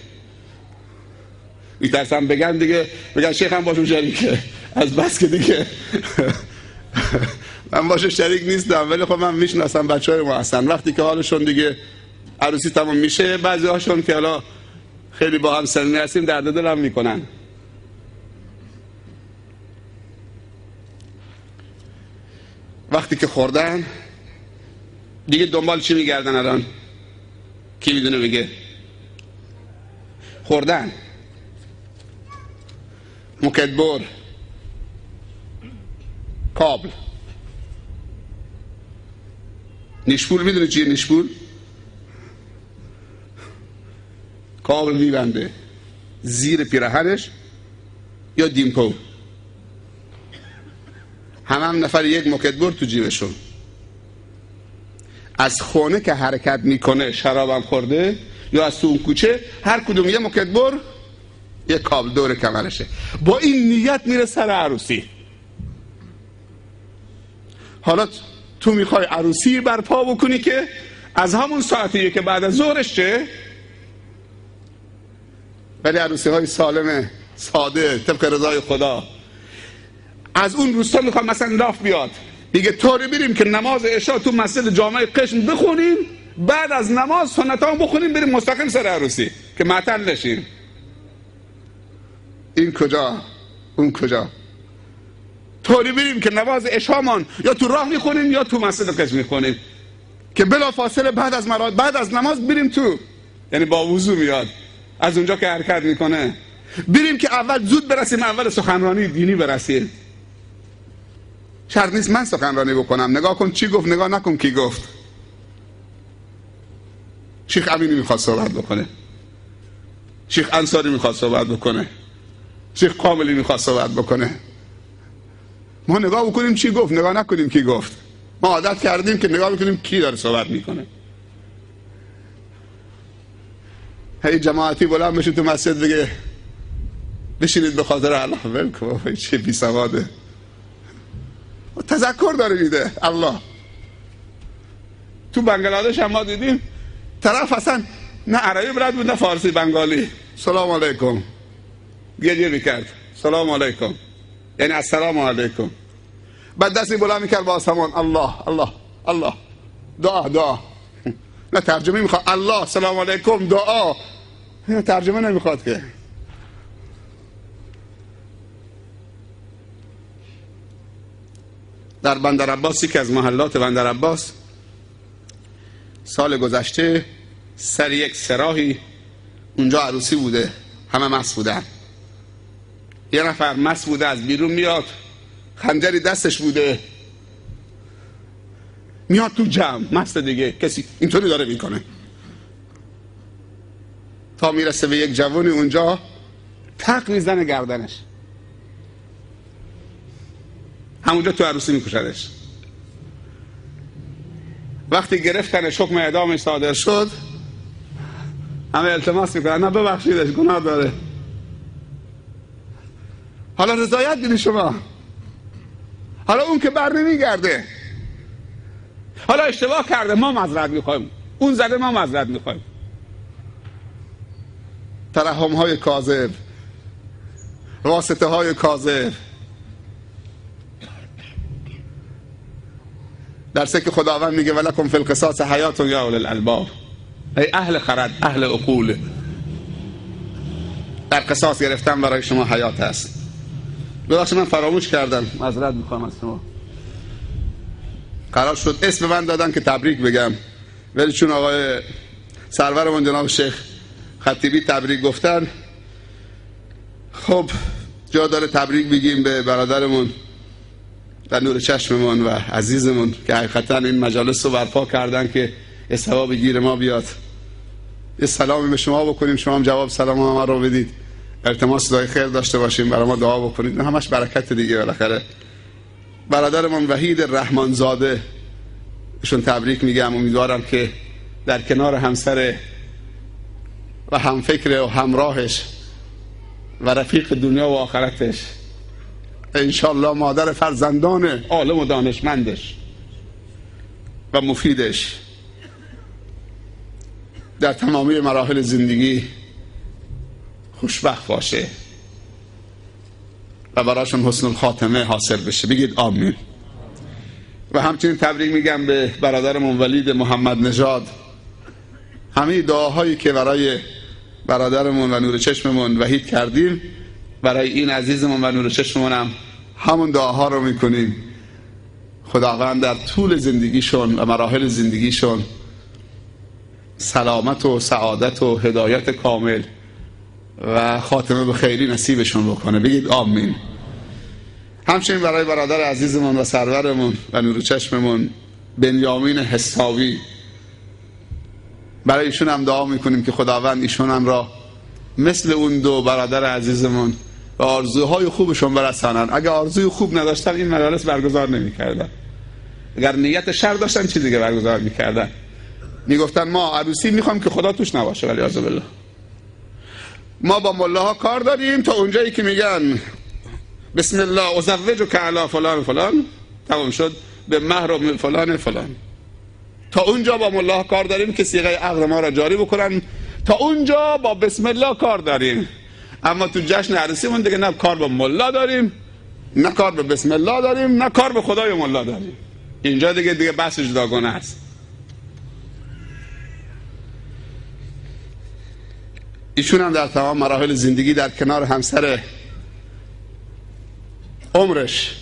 میترسم بگن دیگه، بگن شیخ هم باشون شریکه، از بس که دیگه من باشون شریک نیستم، ولی خب من میشناسم بچهای ما هستن. وقتی که حالشون دیگه عروسی تمام میشه، بعضی هاشون که حالا خیلی با هم صمیمی هستیم درد دل هم میکنن. وقتی که خوردن دیگه دنبال چی میگردن الان؟ کی میدونه بگه؟ خوردن، مکدبر، کابل. نیشپول میدونی چیه نیشپول؟ کابل میبنده زیر پیراهنش یا دیمپو، هم نفر یک مکدبر تو جیبشون. از خونه که حرکت میکنه شرابم خورده یا از تو اون کوچه، هر کدوم یه مکدبر یه کابل دور کمرشه. با این نیت میره سر عروسی. حالا تو میخوای عروسی برپا بکنی که از همون ساعتیه که بعد از ظهرش چه؟ ولی عروسی های سالمه، ساده، طبق رضای خدا. از اون روستا میخوام مثلا لاف بیاد دیگه طوری بریم که نماز عشا تو مسجد جامع قشم بخونیم، بعد از نماز سنتام بخونیم، بریم مستقیم سر عروسی که معطل نشیم. این کجا اون کجا؟ طوری بریم که نماز عشامان یا تو راه میخونیم یا تو مسجد قشم میخونیم که بلا فاصله بعد از نماز بریم تو، یعنی با وضو میاد از اونجا که حرکت میکنه، بریم که اول زود برسیم، اول سخنرانی دینی برسیم. شرط نیست من سخنرانی بکنم، نگاه کن چی گفت، نگاه نکن کی گفت. شیخ امینی میخواد صحبت بکنه، شیخ انصاری میخواد صحبت بکنه، شیخ کاملی میخواد صحبت بکنه. ما نگاه بکنیم چی گفت، نگاه نکنیم کی گفت. ما عادت کردیم که نگاه بکنیم کی داره صحبت میکنه. هی جماعتی بلند بشه تو مسجد بگه بشینید به خاطر الله، ولکن چه بی سواده. تذکر داره میده الله. تو بنگلادش هم ما دیدیم طرف اصلا نه عربی بلد بود نه فارسی، بنگالی سلام علیکم گریه میکرد، سلام علیکم یعنی السلام علیکم، بعد دستی بلند میکرد با آسمان، الله الله الله، دعا نه ترجمه میخواد، الله سلام علیکم دعا، نه ترجمه نمیخواد که. در بندر عباس، یکی از محلات بندر عباس، سال گذشته سر یک سراحی اونجا عروسی بوده، همه مست بودن. یه نفر مست بوده از بیرون میاد، خنجری دستش بوده، میاد تو جمع مست دیگه، کسی اینطوری داره میکنه تا میرسه به یک جوانی اونجا، تق میزنه گردنش، همونجا تو عروسی میکشدش. وقتی گرفتنش حکم اعدامش صادر شد، همه التماس میکنن نه ببخشیدش گناه داره. حالا رضایت دیدی شما، حالا اون که بر نمیگرده، حالا اشتباه کرده ما معذرت میخوایم، اون زده ما معذرت میخوایم. ترحم های کاذب، واسطه های کاذب. در که خداوند میگه ولکم فی القصاص حیات یا اولی الالباب، ای اهل خرد، اهل عقول، در قصاص گرفتن برای شما حیات است. ببخشید من فراموش کردم، معذرت میخوام از شما. قرار شد اسم من دادن که تبریک بگم، ولی چون آقای سرورمون جناب شیخ خطیبی تبریک گفتن، خب جا داره تبریک بگیم به برادرمون در نور چشممون و عزیزمون که حقیقتا این مجالس رو برپا کردن که ثواب گیر ما بیاد. یه سلامی به شما بکنیم، شما هم جواب سلام ما رو بدید، التماس دعای خیر داشته باشیم، برای ما دعا بکنید، همش برکت دیگه. بالاخره برادرمون وحید رحمانزاده ایشون تبریک میگم، امیدوارم که در کنار همسر و همفکر و همراهش و رفیق دنیا و آخرتش انشالله مادر فرزندان عالم و دانشمندش و مفیدش در تمامی مراحل زندگی خوشبخت باشه و براشون حسن الخاتمه حاصل بشه. بگید آمین. و همچنین تبریک میگم به برادرمون ولید محمد نژاد. همه دعاهایی که برای برادرمون و نور چشممون وحید کردیم، برای این عزیزمون و نور چشممون هم همون دعاها رو میکنیم. خداوند در طول زندگیشون و مراحل زندگیشون سلامت و سعادت و هدایت کامل و خاتمه به خیری نصیبشون بکنه. بگید آمین. همچنین برای برادر عزیزمون و سرورمون و نور چشممون بنیامین حساوی، برای ایشون هم دعا میکنیم که خداوند ایشون هم را مثل اون دو برادر عزیزمون و آرزوهای خوبشون برسانن. اگر آرزوی خوب نداشتن این مجالس برگزار نمیکردن، اگر نیت شر داشتن چیز دیگه برگزار میکردن. میگفتن ما عروسی میخوام که خدا توش نباشه، ولی عزب الله. ما با ملاها کار داریم تا اونجایی که میگن بسم الله ازوجک علی فلان فلان، تمام شد، به مهر و فلان فلان. تا اونجا با ملاها کار داریم که صیغه عقد ما را جاری بکنن، تا اونجا با بسم الله کار داریم. اما تو جشن عروسیمون دیگه نه کار با ملا داریم، نه کار به بسم الله داریم، نه کار به خدای ملا داریم. اینجا دیگه بحث جداگانه است. ایشون هم در تمام مراحل زندگی در کنار همسر عمرش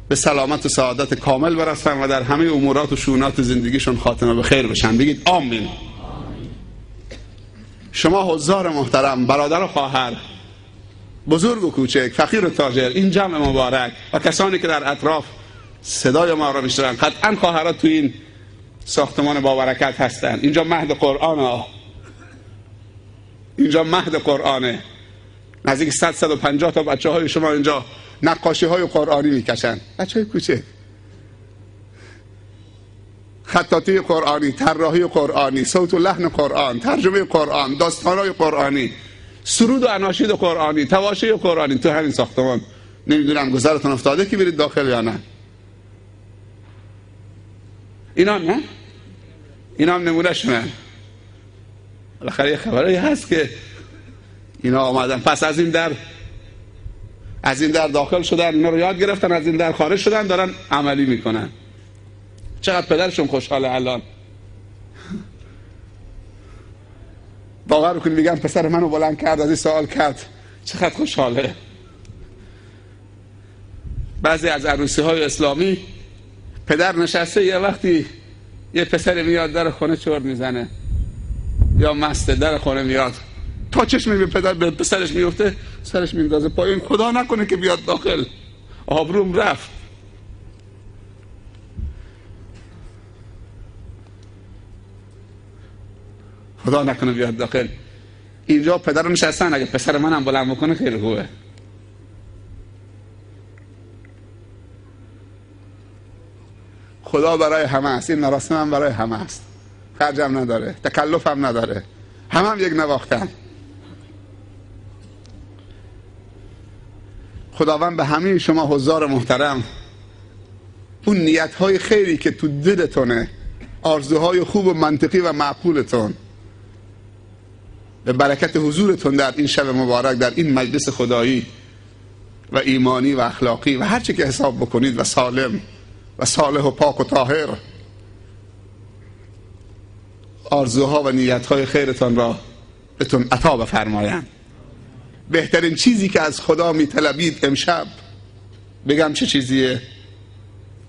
به سلامت و سعادت کامل برسن و در همه امورات و شؤونات زندگیشون خاتمه به خیر بشن. بگید آمین. شما حضار محترم، برادر و خواهر، بزرگ و کوچک، فقیر و تاجر، این جمع مبارک و کسانی که در اطراف صدای ما را میشنون، قطعا خواهرات تو این ساختمان با برکت هستن. اینجا مهد قرآن، اینجا مهد قرآنه. نزدیک 150 تا بچه های شما اینجا نقاشی های قرآنی میکشن، بچه های کوچک، خطاطی قرآنی، طراحی قرآنی، صوت و لحن قرآن، ترجمه قرآن، داستانهای قرآنی، سرود و اناشید قرآنی، تواشیح قرآنی تو همین ساختمان. نمیدونم گذرتون افتاده که برید داخل یا نه. اینا نه؟ اینا هم نمونه شونه. بالاخره یه خبری هست که اینا آمدن، پس از این در داخل شدن، اینا رو یاد گرفتن، از این در خارج شدن، دارن عملی میکنن. چقدر پدرشون خوشحاله الان. باور کنید میگم پسر منو بلند کرد، از این سوال کرد، چقدر خوشحاله. بعضی از عروسی های اسلامی پدر نشسته، یه وقتی یه پسر میاد در خونه چور میزنه یا مسته، در خونه میاد، تا چشمی به پسرش میفته سرش میندازه پایین، خدا نکنه که بیاد داخل، آبروم رفت. خدا نکنه بیاد داخل. اینجا پدر نشستن، اگه پسر منم بلند بکنه خیلی خوبه. خدا برای همه است، این مراسم هم برای همه است، خرجم نداره، تکلف هم نداره، هم یک نواختن. خداوند به همه شما حضار محترم اون نیت‌های خیری که تو دلتونه، آرزوهای خوب و منطقی و معقولتون، به برکت حضورتون در این شب مبارک، در این مجلس خدایی و ایمانی و اخلاقی و هر چی که حساب بکنید و سالم و صالح و پاک و طاهر، آرزوها و نیت‌های خیرتان را بهتون عطا بفرمایند. بهترین چیزی که از خدا میطلبید امشب، بگم چه چیزیه؟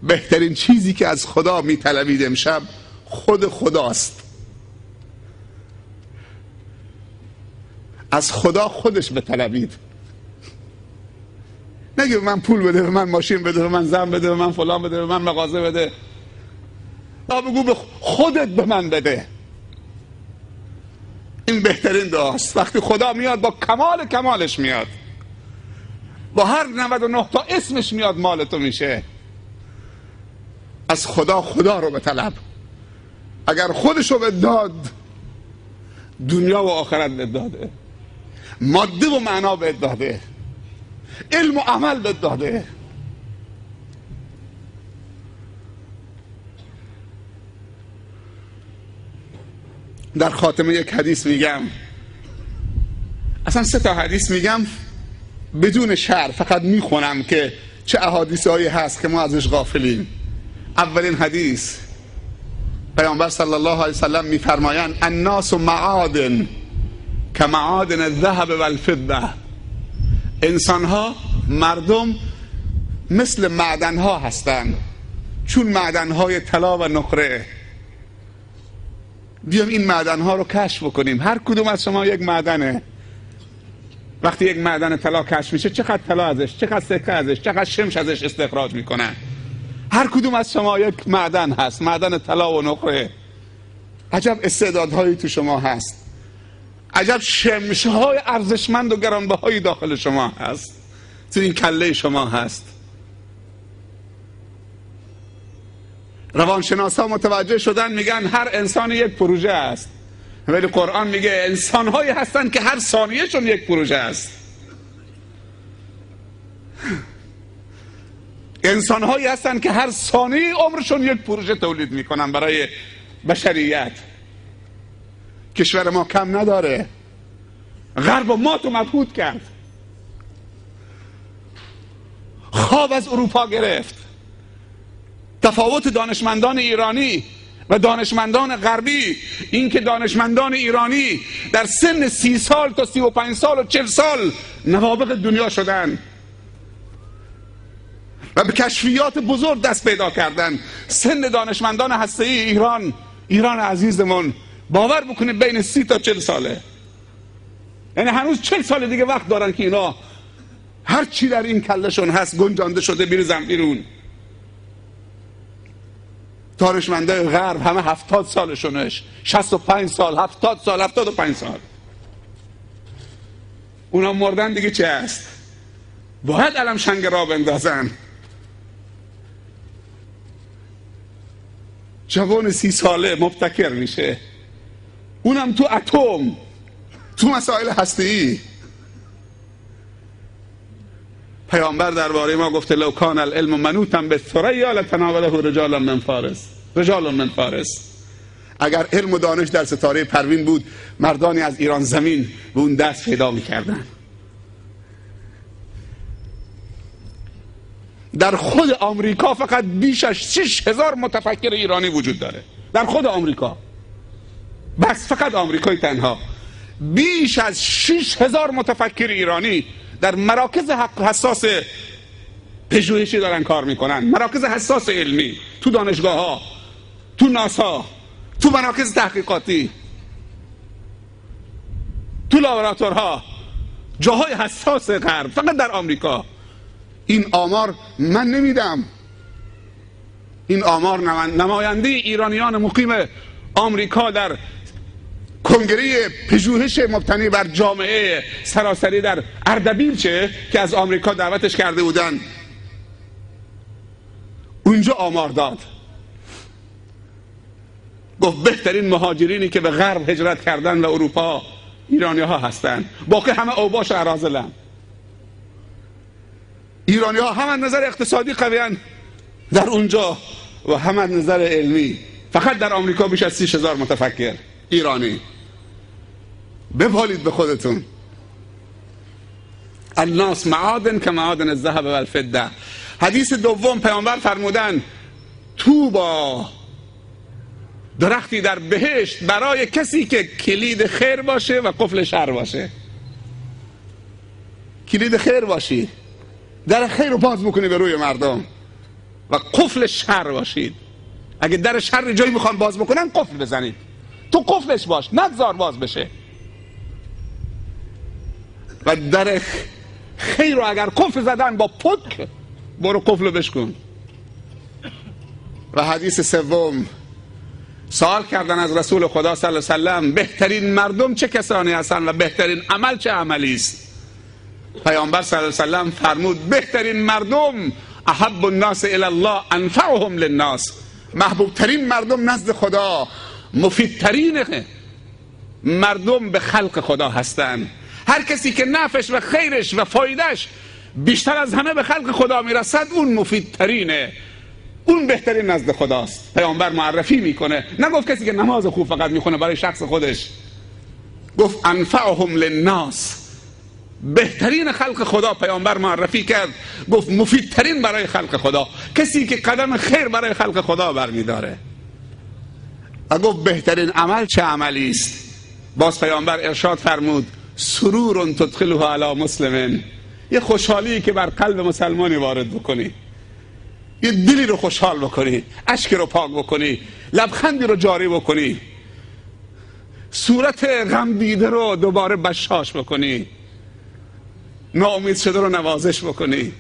بهترین چیزی که از خدا میطلبید امشب خود خداست. از خدا خودش بطلبید. نگه به من پول بده، به من ماشین بده، به من زن بده، به من فلان بده، به من مغازه بده. بگو به خودت به من بده. این بهترین دعاست. وقتی خدا میاد با کمالش میاد، با هر 99 تا اسمش میاد، مال تو میشه. از خدا رو به طلب. اگر خودشو به داد، دنیا و آخرت به داده، ماده و معنا به داده، علم و عمل به داده. در خاتمه یک حدیث میگم، اصلا 3 تا حدیث میگم بدون شرح، فقط میخونم که چه احادیث هایی هست که ما ازش غافلیم. اولین حدیث، پیامبر صلی الله علیه وسلم میفرمایند الناس معادن کمعادن الذهب والفضه. انسانها، مردم مثل معدنها هستند، چون معدنهای طلا و نقره. بیام این معدن‌ها رو کشف بکنیم. هر کدوم از شما یک معدنه. وقتی یک معدن طلا کشف میشه چقدر طلا ازش، چقدر سکه ازش، چقدر شمش ازش استخراج میکنن. هر کدوم از شما یک معدن هست، معدن طلا و نقره. عجب استعدادهایی تو شما هست، عجب شمش‌های ارزشمند و گرانبهایی داخل شما هست، تو این کله شما هست. روانشناسا متوجه شدن، میگن هر انسان یک پروژه است، ولی قرآن میگه انسان‌هایی هستن که هر ثانیه‌شون یک پروژه است. انسان‌هایی هستن که هر ثانیه عمرشون یک پروژه تولید میکنن برای بشریت. کشور ما کم نداره، غرب و مات و مبهوت کرد، خواب از اروپا گرفت. تفاوت دانشمندان ایرانی و دانشمندان غربی این که دانشمندان ایرانی در سن 30 سال تا 35 سال و 40 سال نوابغ دنیا شدن و به کشفیات بزرگ دست پیدا کردن. سن دانشمندان هسته‌ای ایران عزیزمون باور بکنید بین 30 تا 40 ساله. یعنی هنوز 40 سال دیگه وقت دارن که اینا هر چی در این کلشون هست گنجانده شده بریزن بیرون. دانشمندای غرب همه 70 سالشونش، 65 سال، 70 سال، 75 سال. اونا مردن دیگه چه هست؟ باید علم شنگ را بندازن. جوان 30 ساله مبتکر میشه، اونم تو اتم، تو مسائل هسته‌ای. پیامبر درباره ما گفته لو کان العلم منوطا بالثریا لتناوله رجال من فارس. اگر علم و دانش در ستاره پروین بود، مردانی از ایران زمین به اون دست پیدا میکردن. در خود آمریکا فقط بیش از 6000 متفکر ایرانی وجود داره. در خود آمریکا، بس فقط آمریکای تنها، بیش از 6000 متفکر ایرانی در مراکز حساس پژوهشی دارن کار میکنن، مراکز حساس علمی، تو دانشگاه ها، تو ناسا، تو مراکز تحقیقاتی، تو لابراتورها، جاهای حساس غرب، فقط در آمریکا. این آمار من نمیدم، این آمار نماینده ایرانیان مقیم آمریکا در کنگره پژوهش مبتنی بر جامعه سراسری در اردبیل که از آمریکا دعوتش کرده بودن، اونجا آمار داد. گفت بهترین مهاجرینی که به غرب هجرت کردن و اروپا ایرانی ها هستن، باقی همه اوباش و اراذلن. ایرانی ها هم از نظر اقتصادی قویان در اونجا و هم از نظر علمی. فقط در آمریکا بیش از 30,000 متفکر ایرانی. ببالید به خودتون. الناس معادن که معادن الذهب و الفضه. حدیث دوم پیامبر فرمودن طوبی، درختی در بهشت برای کسی که کلید خیر باشه و قفل شر باشه. کلید خیر باشی، در خیر رو باز بکنی به روی مردم، و قفل شر باشید. اگه در شر جایی میخوان باز بکنن قفل بزنید، تو قفلش باش، نگذار باز بشه. و در خیر رو اگر قفل زدن با پک، برو قفل رو بشکن. و حدیث سوم، سوال کردن از رسول خدا صلی الله علیه و سلم بهترین مردم چه کسانی هستند و بهترین عمل چه عملی است؟ پیامبر صلی الله علیه و سلم فرمود بهترین مردم احب الناس الی الله انفعهم للناس. محبوب ترین مردم نزد خدا، مفیدترین مردم به خلق خدا هستند. هر کسی که نفعش و خیرش و فایدهش بیشتر از همه به خلق خدا میرسد، اون مفیدترینه، اون بهترین نزد خداست. پیامبر معرفی میکنه، نگفت کسی که نماز خوب فقط میخونه برای شخص خودش، گفت انفعهم للناس، بهترین خلق خدا پیامبر معرفی کرد، گفت مفیدترین برای خلق خدا، کسی که قدم خیر برای خلق خدا برمیداره. و گفت بهترین عمل چه عملی است؟ باز پیامبر ارشاد فرمود سرور تدخله علی مسلم، یه خوشحالی که بر قلب مسلمانی وارد بکنی، یه دلی رو خوشحال بکنی، اشک رو پاک بکنی، لبخندی رو جاری بکنی. صورت غم دیده رو دوباره بشاش بکنی، ناامید شده رو نوازش بکنی،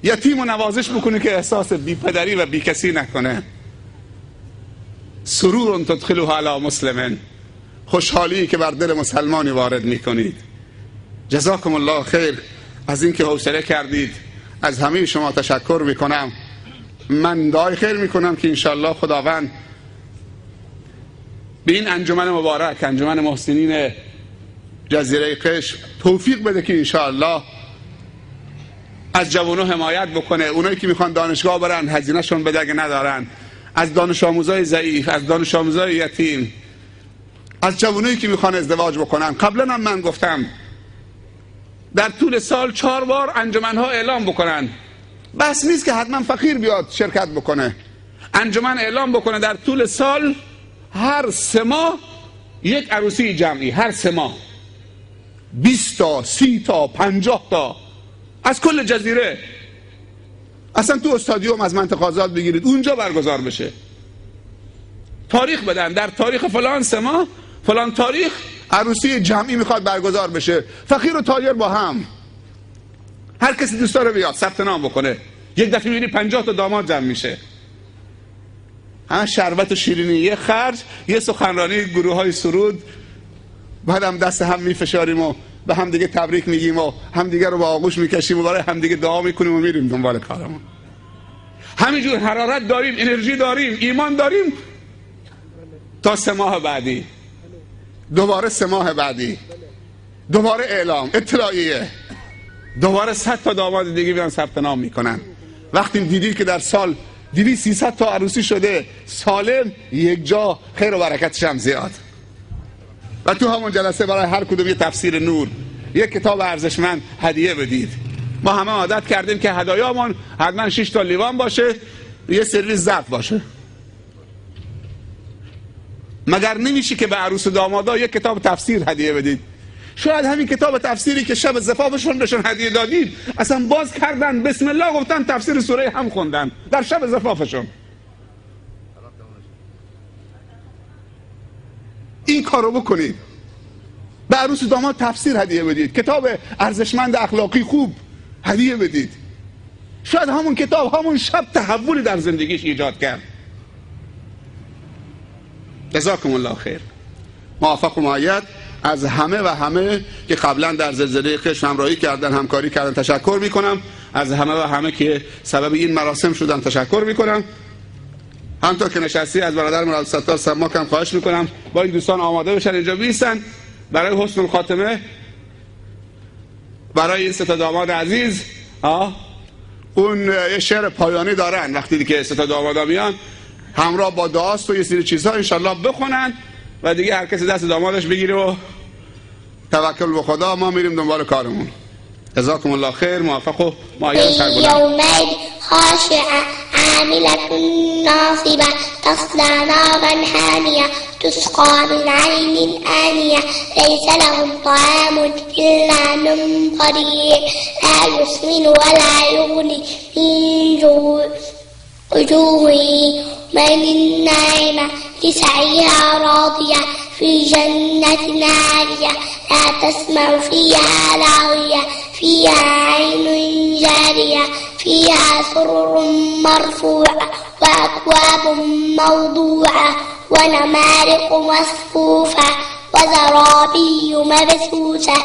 یتیم رو نوازش بکنی که احساس بی پدری و بی کسی نکنه. سرور تدخلوها علی مسلمین، خوشحالی که بر دل مسلمانی وارد میکنید. جزاکم الله خیر از اینکه حوصله کردید. از همه شما تشکر میکنم. من دعای خیر میکنم که انشالله خداوند به این انجمن مبارک، انجمن محسنین جزیره قشم، توفیق بده که انشالله از جوانو حمایت بکنه. اونایی که میخوان دانشگاه برن هزینه شون بده اگه ندارن، از دانش آموزای ضعیف، از دانش آموزای یتیم، از جوانایی که میخوان ازدواج بکنن. قبلا هم من گفتم در طول سال 4 بار انجمنها اعلام بکنن. بس نیست که حتما فقیر بیاد شرکت بکنه. انجمن اعلام بکنه در طول سال هر 3 ماه یک عروسی جمعی، هر 3 ماه 20 تا 30 تا 50 تا از کل جزیره، اصلا تو استادیوم از منطقه آزاد بگیرید اونجا برگزار بشه. تاریخ بدن، در تاریخ فلان 3 ماه فلان تاریخ عروسی جمعی میخواد برگزار بشه، فقیر و تاجر با هم، هر کسی دوست داره بیاد ثبت نام بکنه. یک دفعه میبینی 50 تا داماد جمع میشه، همه شربت و شیرینی، یه خرج، یه سخنرانی، گروه های سرود، بعد هم دست هم میفشاریم و به هم دیگه تبریک میگیم و هم دیگه رو با آغوش میکشیم و برای هم دیگه دعا میکنیم و میریم دنبال کارمون. همینجور حرارت داریم، انرژی داریم، ایمان داریم تا 3 ماه بعدی، دوباره 3 ماه بعدی، دوباره اعلام اطلاعیه، دوباره 100 تا داماد دیگه میان ثبت نام میکنن. وقتی دیدید که در سال 200-300 تا عروسی شده سالم، یک جا خیر و برکتش هم زیاد. و تو همون جلسه برای هر کدوم یه تفسیر نور، یک کتاب ارزشمند هدیه بدید. ما همه عادت کردیم که هدایامون حتما 6 تا لیوان باشه، یه سرویس ظرف باشه. مگر نمیشه که به عروس و دامادا یک کتاب تفسیر هدیه بدید؟ شاید همین کتاب تفسیری که شب زفافشون بهشون هدیه دادید اصلا باز کردن بسم الله گفتن تفسیر سوره هم خوندن در شب زفافشون. این کارو بکنید، به عروس و داماد تفسیر هدیه بدید، کتاب ارزشمند اخلاقی خوب هدیه بدید. شاید همون کتاب همون شب تحولی در زندگیش ایجاد کرد. جزاکم الله خیر. موفق و مؤید. از همه و همه که قبلا در زلزله قشم همراهی کردن، همکاری کردن تشکر میکنم. از همه و همه که سبب این مراسم شدن تشکر میکنم. همطور که نشستی از برادر مراد ستار سماک هم خواهش میکنم با این دوستان آماده بشن اینجا بیستن برای حسن الخاتمه، برای این 3 تا داماد عزیز. اون یه شعر پایانی دارن وقتی که 3 تا دامادا میان همراه با دعاست و یه سری چیزها انشالله بخونن و دیگه هر کسی دست دامادش بگیره و توکل به خدا، ما میریم دنبال کارمون. جزاکم الله خیر. موفق و مؤید سربلند. خاشعة عاملة ناصبة تصلى نارا حامية تسقى من عين آنية ليس لهم طعام إلا من ضريع لا يسمن ولا يغني من جوع وجوه من الناعمة لسعيها راضية في جنة عالية لا تسمع فيها لاغية فيها عين جارية فيها سرر مرفوعة وأكواب موضوعة ونمارق مصفوفة وزرابي مبثوثة